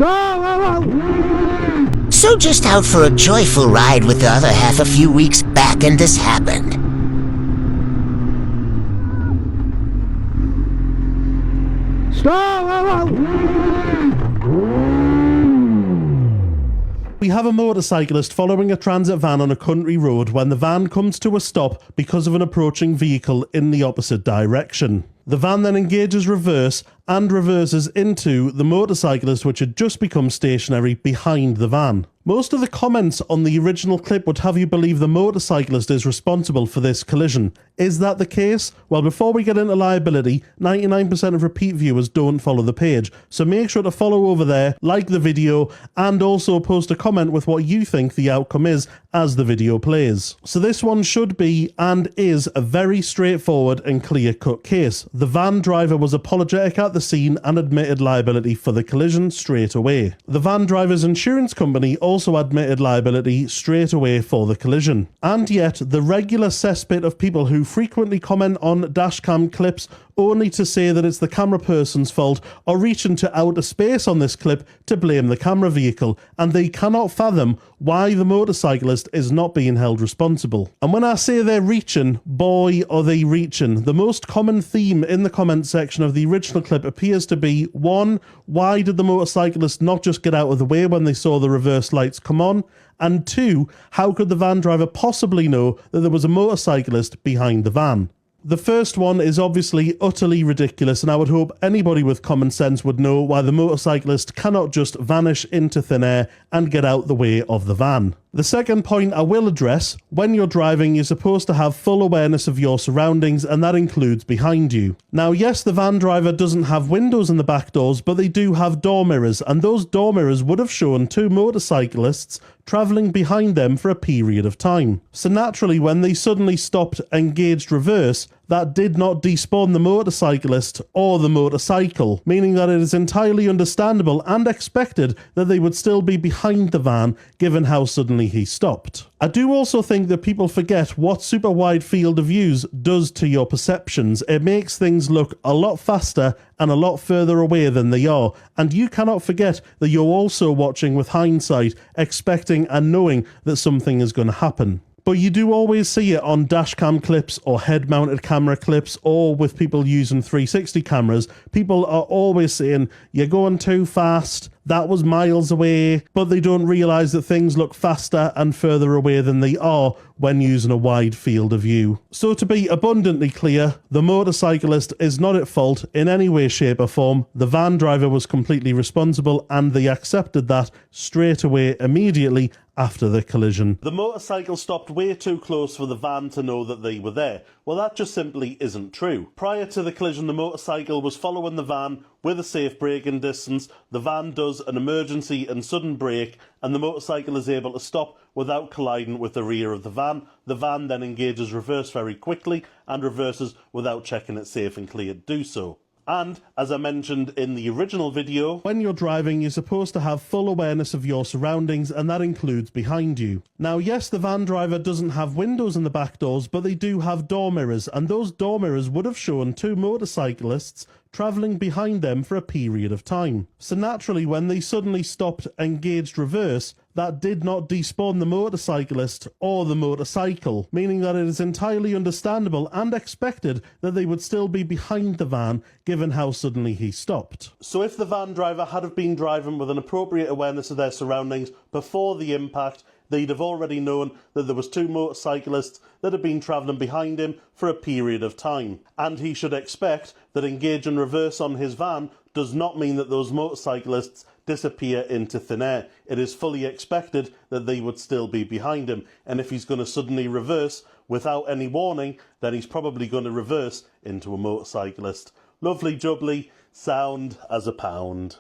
So just out for a joyful ride with the other half a few weeks back and this happened. We have a motorcyclist following a transit van on a country road when the van comes to a stop because of an approaching vehicle in the opposite direction. The van then engages reverse and reverses into the motorcyclist, which had just become stationary behind the van. Most of the comments on the original clip would have you believe the motorcyclist is responsible for this collision. Is that the case? Well, before we get into liability, 99% of repeat viewers don't follow the page, so make sure to follow over there, like the video, and also post a comment with what you think the outcome is as the video plays. So this one should be, and is, a very straightforward and clear-cut case. The van driver was apologetic at the scene and admitted liability for the collision straight away. The van driver's insurance company also admitted liability straight away for the collision. And yet, the regular cesspit of people who frequently comment on dashcam clips only to say that it's the camera person's fault or reach into outer space on this clip to blame the camera vehicle, and they cannot fathom why the motorcyclist is not being held responsible. And when I say they're reaching, boy are they reaching. The most common theme in the comment section of the original clip appears to be: 1. Why did the motorcyclist not just get out of the way when they saw the reverse lights come on? And 2. How could the van driver possibly know that there was a motorcyclist behind the van? The first one is obviously utterly ridiculous, and I would hope anybody with common sense would know why the motorcyclist cannot just vanish into thin air and get out the way of the van. The second point I will address: when you're driving, you're supposed to have full awareness of your surroundings, and that includes behind you. Now, yes, the van driver doesn't have windows in the back doors, but they do have door mirrors, and those door mirrors would have shown two motorcyclists travelling behind them for a period of time. So naturally, when they suddenly stopped engaged reverse, that did not despawn the motorcyclist or the motorcycle, meaning that it is entirely understandable and expected that they would still be behind the van given how suddenly he stopped. I do also think that people forget what super wide field of views does to your perceptions. It makes things look a lot faster and a lot further away than they are, and you cannot forget that you're also watching with hindsight, expecting and knowing that something is going to happen. But you do always see it on dashcam clips or head-mounted camera clips, or with people using 360 cameras. People are always saying, "You're going too fast, that was miles away," but they don't realise that things look faster and further away than they are when using a wide field of view. So to be abundantly clear, the motorcyclist is not at fault in any way, shape or form. The van driver was completely responsible, and they accepted that straight away, immediately after the collision. The motorcycle stopped way too close for the van to know that they were there. Well, that just simply isn't true. Prior to the collision, the motorcycle was following the van with a safe braking distance. The van does an emergency and sudden brake, and the motorcycle is able to stop without colliding with the rear of the van. The van then engages reverse very quickly and reverses without checking it's safe and clear to do so. And, as I mentioned in the original video, when you're driving, you're supposed to have full awareness of your surroundings, and that includes behind you. Now, yes, the van driver doesn't have windows in the back doors, but they do have door mirrors, and those door mirrors would have shown two motorcyclists travelling behind them for a period of time. So naturally, when they suddenly stopped engaged reverse, that did not despawn the motorcyclist or the motorcycle, meaning that it is entirely understandable and expected that they would still be behind the van given how suddenly he stopped. So if the van driver had have been driving with an appropriate awareness of their surroundings before the impact, they'd have already known that there was two motorcyclists that had been travelling behind him for a period of time. And he should expect that engaging reverse on his van does not mean that those motorcyclists disappear into thin air. It is fully expected that they would still be behind him. And if he's going to suddenly reverse without any warning, then he's probably going to reverse into a motorcyclist. Lovely jubbly, sound as a pound.